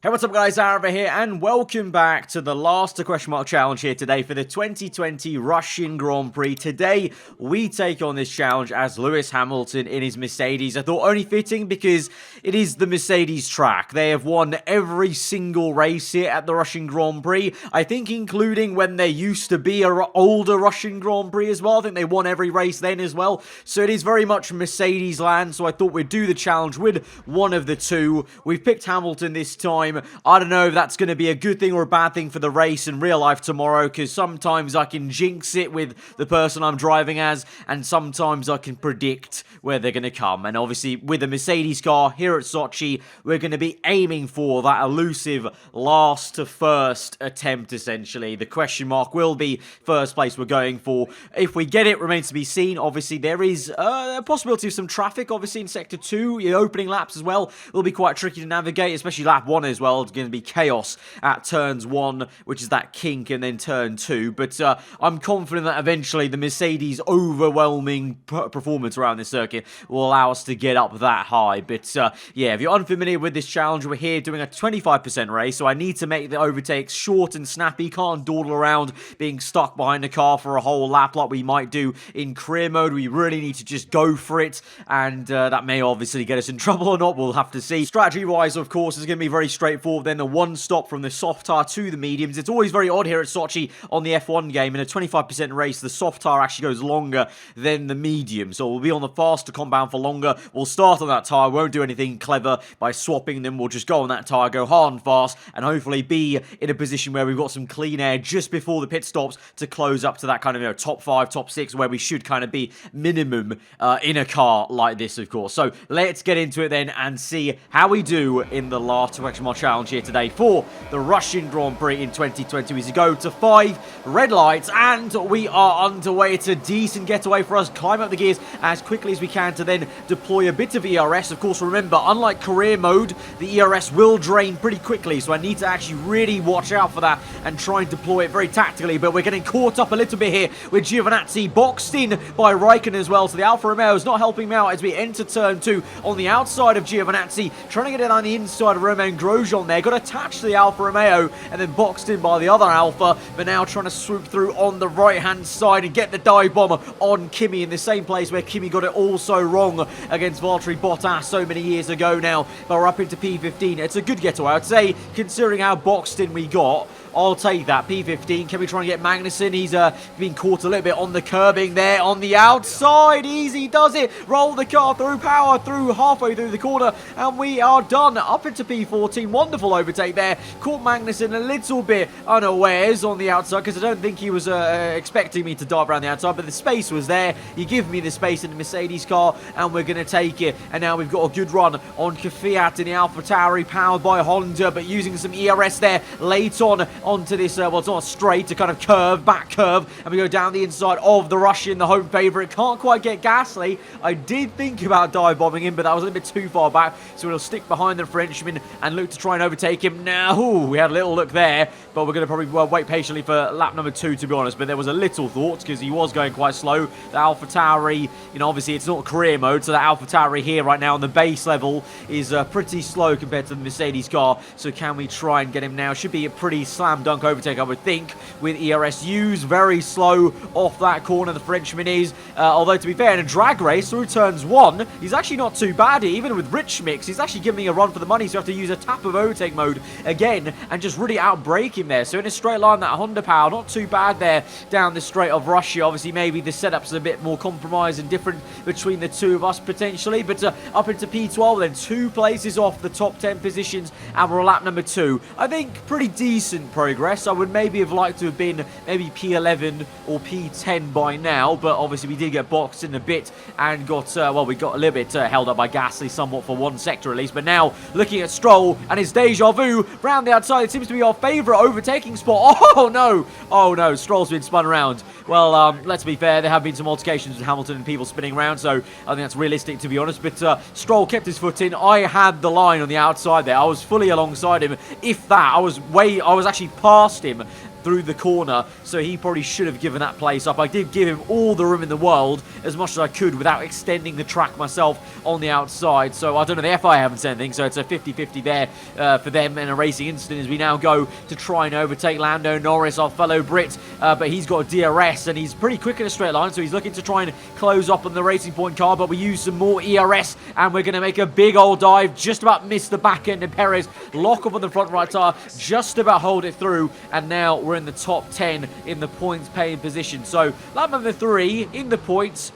Hey, what's up guys, aarava here, and welcome back to the last question mark challenge here today for the 2020 Russian Grand Prix. Today, we take on this challenge as Lewis Hamilton in his Mercedes. I thought only fitting because it is the Mercedes track. They have won every single race here at the Russian Grand Prix. I think including when there used to be an older Russian Grand Prix as well. I think they won every race then as well. So it is very much Mercedes land, so I thought we'd do the challenge with one of the two. We've picked Hamilton this time. I don't know if that's going to be a good thing or a bad thing for the race in real life tomorrow, because sometimes I can jinx it with the person I'm driving as, and sometimes I can predict where they're going to come. And obviously, with the Mercedes car here at Sochi, we're going to be aiming for that elusive last to first attempt, essentially. The question mark will be first place we're going for. If we get it, remains to be seen. Obviously, there is a possibility of some traffic, obviously, in Sector 2. The opening laps as well will be quite tricky to navigate, especially lap 1 as well. It's going to be chaos at turns 1, which is that kink, and then turn 2. But I'm confident that eventually the Mercedes' overwhelming performance around this circuit will allow us to get up that high. But yeah, if you're unfamiliar with this challenge, we're here doing a 25% race, so I need to make the overtakes short and snappy. Can't dawdle around being stuck behind a car for a whole lap like we might do in career mode. We really need to just go for it, and that may obviously get us in trouble or not. We'll have to see. Strategy-wise, of course, is going to be very straightforward. Then the one stop from the soft tire to the mediums. It's always very odd here at Sochi on the F1 game. In a 25% race, the soft tire actually goes longer than the medium. So we'll be on the faster compound for longer. We'll start on that tire. Won't do anything clever by swapping them. We'll just go on that tire, go hard and fast, and hopefully be in a position where we've got some clean air just before the pit stops to close up to that kind of, you know, top 5, top 6, where we should kind of be minimum in a car like this, of course. So let's get into it then and see how we do in the last question mark challenge here today for the Russian Grand Prix in 2020. We go to 5 red lights, and we are underway. It's a decent getaway for us. Climb up the gears as quickly as we can to then deploy a bit of ERS. Of course, remember, unlike career mode, the ERS will drain pretty quickly, so I need to actually really watch out for that and try and deploy it very tactically. But we're getting caught up a little bit here with Giovinazzi boxed in by Raikkonen as well, so the Alfa Romeo is not helping him out as we enter turn 2 on the outside of Giovinazzi, trying to get it on the inside of Romain Grosjean there. Got attached to the Alfa Romeo and then boxed in by the other Alfa, but now trying to swoop through on the right hand side and get the dive bomb on Kimi in the same place where Kimi got it all so wrong against Valtteri Bottas so many years ago now. But we're up into P15. It's a good getaway, I'd say, considering how boxed in we got. I'll take that. P15. Can we try and get Magnussen? He's been caught a little bit on the curbing there on the outside. Easy does it. Roll the car through, power through, halfway through the corner, and we are done. Up into P14. Wonderful overtake there. Caught Magnussen a little bit unawares on the outside, because I don't think he was expecting me to dive around the outside, but the space was there. You give me the space in the Mercedes car, and we're going to take it. And now we've got a good run on Kvyat in the AlphaTauri, powered by Honda, but using some ERS there late on onto this, well, it's not a straight, a kind of curve, back curve, and we go down the inside of the Russian, the home favourite. Can't quite get Gasly. I did think about dive bombing him, but that was a little bit too far back, so we'll stick behind the Frenchman and look to try and overtake him. Now, ooh, we had a little look there, but we're going to probably wait patiently for lap number 2, to be honest. But there was a little thought, because he was going quite slow. The AlphaTauri, you know, obviously it's not career mode, so the AlphaTauri here right now on the base level is pretty slow compared to the Mercedes car. So can we try and get him now? Should be a pretty slam dunk overtake, I would think, with ERS used. Very slow off that corner, the Frenchman is. Although, to be fair, in a drag race through turns 1, he's actually not too bad. Even with Rich Mix, he's actually giving me a run for the money, so you have to use a tap of overtake mode again and just really outbrake him there. So in a straight line, that Honda power, not too bad there down the straight of Russia. Obviously, maybe the setup's a bit more compromised and different between the two of us, potentially. But up into P12, then 2 places off the top 10 positions, and we're on lap number 2. I think pretty decent progress. I would maybe have liked to have been maybe P11 or P10 by now, but obviously we did get boxed in a bit and got, well, we got a little bit held up by Gasly somewhat for one sector at least. But now looking at Stroll and his deja vu round the outside, it seems to be our favourite overtaking spot. Oh no, Stroll's been spun around. Well, let's be fair, there have been some altercations with Hamilton and people spinning around, so I think that's realistic, to be honest. But Stroll kept his foot in. I had the line on the outside there. I was fully alongside him. If that, I was actually past him through the corner, so he probably should have given that place up. I did give him all the room in the world, as much as I could, without extending the track myself on the outside. So I don't know, the FI haven't said anything, so it's a 50-50 there for them in a racing incident as we now go to try and overtake Lando Norris, our fellow Brit, but he's got a DRS and he's pretty quick in a straight line, so he's looking to try and close up on the Racing Point car, but we use some more ERS and we're going to make a big old dive, just about miss the back end, and Perez lock up on the front right tire, just about hold it through, and now we're in the top 10 in the points paying position. So lap number 3 in the points.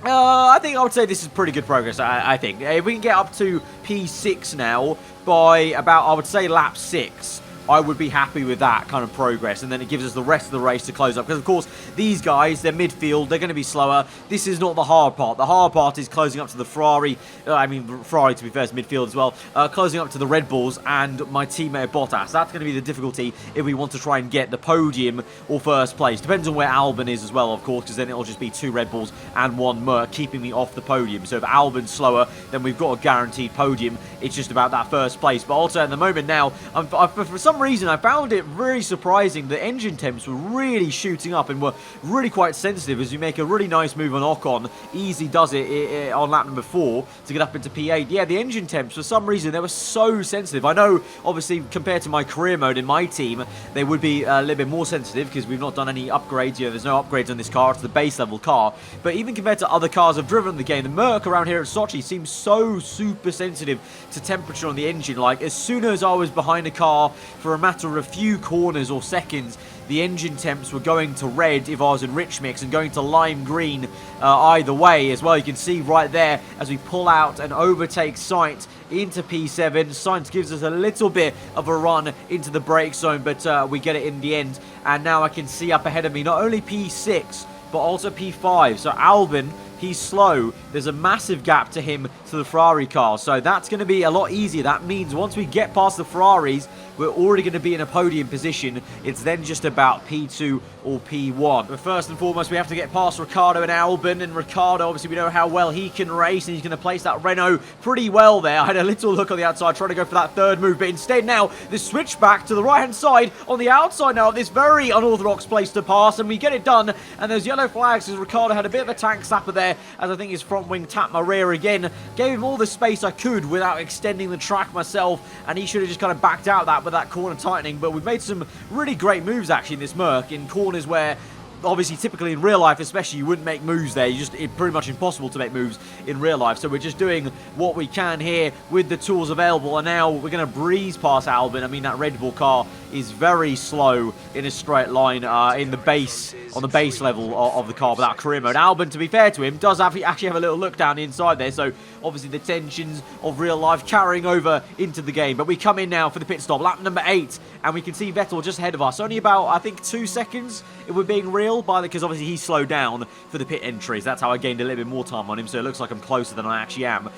I think I would say this is pretty good progress. I think if we can get up to P6 now by about, I would say, lap 6, I would be happy with that kind of progress, and then it gives us the rest of the race to close up, because of course these guys, they're midfield, they're going to be slower. This is not the hard part. The hard part is closing up to the Ferrari, Ferrari to be fair is midfield as well, closing up to the Red Bulls and my teammate Bottas. That's going to be the difficulty if we want to try and get the podium or first place. Depends on where Albon is as well, of course, because then it'll just be 2 Red Bulls and 1 Merc keeping me off the podium. So if Albon's slower, then we've got a guaranteed podium. It's just about that first place. But also at the moment now, for some reason I found it very surprising the engine temps were really shooting up and were really quite sensitive as we make a really nice move on Ocon. Easy does it on lap number 4 to get up into P8. Yeah, the engine temps for some reason they were so sensitive. I know obviously compared to my career mode in my team they would be a little bit more sensitive because we've not done any upgrades. You know, there's no upgrades on this car. It's the base level car, but even compared to other cars I've driven in the game, the Merc around here at Sochi seems so super sensitive to temperature on the engine. Like as soon as I was behind a car for a matter of a few corners or seconds, the engine temps were going to red if I was in rich mix and going to lime green either way as well. You can see right there as we pull out and overtake Sainz into P7. Sainz gives us a little bit of a run into the brake zone, but we get it in the end. And now I can see up ahead of me not only P6 but also P5. So Albon, he's slow. There's a massive gap to him to the Ferrari car. So that's going to be a lot easier. That means once we get past the Ferraris, we're already going to be in a podium position. It's then just about P2 or P1. But first and foremost, we have to get past Ricciardo and Albon. And Ricciardo, obviously, we know how well he can race. And he's going to place that Renault pretty well there. I had a little look on the outside, trying to go for that third move. But instead now, the switch back to the right-hand side on the outside now of this very unorthodox place to pass. And we get it done. And there's yellow flags as Ricciardo had a bit of a tank slapper there, as I think his front wing tapped my rear again. Gave him all the space I could without extending the track myself. And he should have just kind of backed out that with that corner tightening. But we've made some really great moves actually in this Merc, in corners where obviously typically in real life especially you wouldn't make moves there. It's pretty much impossible to make moves in real life. So we're just doing what we can here with the tools available, and now we're going to breeze past Albon. I mean, that Red Bull car is very slow in a straight line on the base level of the car without career mode. Albon, to be fair to him, does actually have a little look down the inside there, so obviously the tensions of real life carrying over into the game. But we come in now for the pit stop, lap number 8, and we can see Vettel just ahead of us, only about I think 2 seconds if we're being real, because obviously he slowed down for the pit entries. That's how I gained a little bit more time on him, so it looks like I'm closer than I actually am.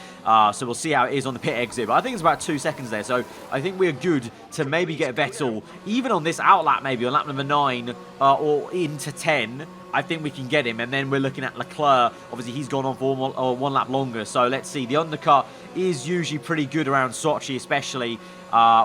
So we'll see how it is on the pit exit, but I think it's about 2 seconds there, so I think we're good to maybe get Vettel even on this outlap, maybe on lap number 9 or into 10. I think we can get him, and then we're looking at Leclerc. Obviously, he's gone on for one lap longer, so let's see. The undercut is usually pretty good around Sochi, especially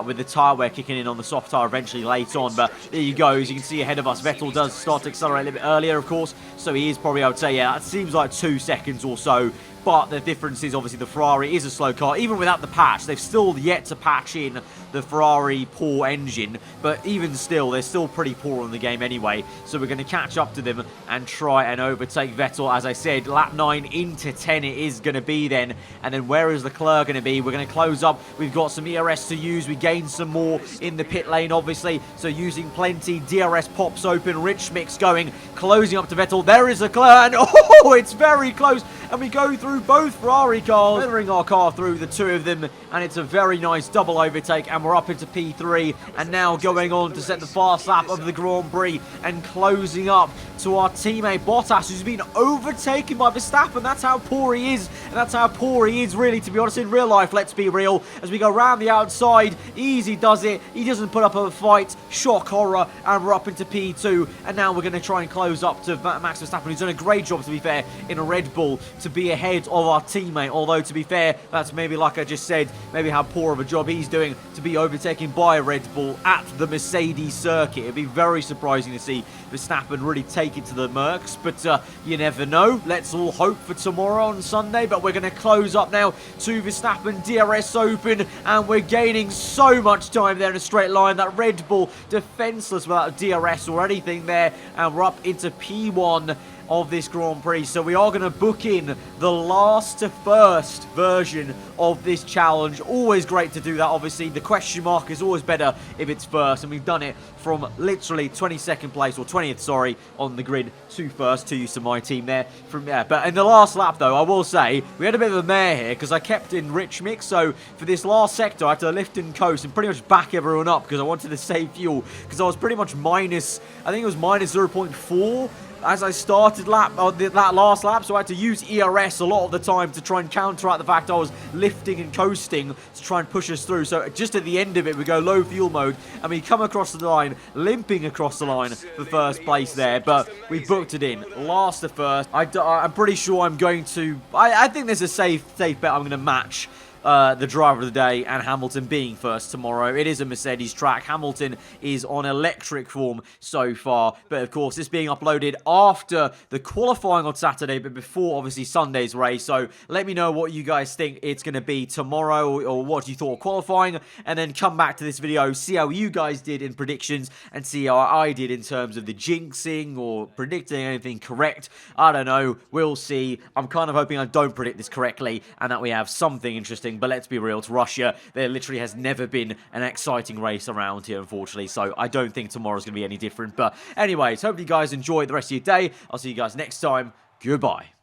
with the tyre wear kicking in on the soft tyre eventually late on. But there you go. As you can see ahead of us, Vettel does start to accelerate a little bit earlier, of course, so he is probably, I would say, yeah, it seems like 2 seconds or so. But the difference is obviously the Ferrari is a slow car. Even without the patch, they've still yet to patch in the Ferrari poor engine. But even still, they're still pretty poor in the game anyway. So we're going to catch up to them and try and overtake Vettel. As I said, lap 9 into 10 it is going to be then. And then where is Leclerc going to be? We're going to close up. We've got some ERS to use. We gain some more in the pit lane, obviously. So using plenty. DRS pops open. Rich mix going. Closing up to Vettel. There is Leclerc. And oh, it's very close. And we go through both Ferrari cars, feathering our car through the 2 of them, and it's a very nice double overtake, and we're up into P3, and now going on to set the fast lap of the Grand Prix, and closing up to our teammate Bottas, who's been overtaken by Verstappen. That's how poor he is, and that's how poor he is, really, to be honest, in real life. Let's be real. As we go around the outside, easy does it. He doesn't put up a fight. Shock horror, and we're up into P2, and now we're going to try and close up to Max Verstappen, who's done a great job, to be fair, in a Red Bull, to be ahead bit of our teammate. Although, to be fair, that's maybe, like I just said, maybe how poor of a job he's doing to be overtaken by a Red Bull at the Mercedes circuit. It'd be very surprising to see Verstappen really take it to the Mercs, but you never know. Let's all hope for tomorrow on Sunday, but we're going to close up now to Verstappen DRS Open, and we're gaining so much time there in a straight line. That Red Bull defenseless without DRS or anything there, and we're up into P1 of this Grand Prix. So we are going to book in the last to first version of this challenge. Always great to do that, obviously. The question mark is always better if it's first, and we've done it from literally 22nd place, or 20th, sorry, on the grid to first, to use to my team there. But in the last lap, though, I will say, we had a bit of a mare here, because I kept in rich mix, so for this last sector, I had to lift and coast and pretty much back everyone up, because I wanted to save fuel, because I was pretty much minus, I think it was minus 0.4, as I started that last lap, so I had to use ERS a lot of the time to try and counteract the fact I was lifting and coasting to try and push us through. So just at the end of it, we go low fuel mode, and we come across the line, limping across the line for first place there, but we booked it in. Last to first. I'm pretty sure I'm going to... I think there's a safe bet I'm going to match the driver of the day and Hamilton being first tomorrow. It is a Mercedes track. Hamilton is on electric form so far, but of course this being uploaded after the qualifying on Saturday, but before obviously Sunday's race. So let me know what you guys think it's going to be tomorrow, or what you thought of qualifying, and then come back to this video, see how you guys did in predictions, and see how I did in terms of the jinxing or predicting anything correct. I don't know, we'll see. I'm kind of hoping I don't predict this correctly and that we have something interesting. But let's be real, it's Russia. There literally has never been an exciting race around here, unfortunately. So I don't think tomorrow's going to be any different. But anyways, hope you guys enjoy the rest of your day. I'll see you guys next time. Goodbye.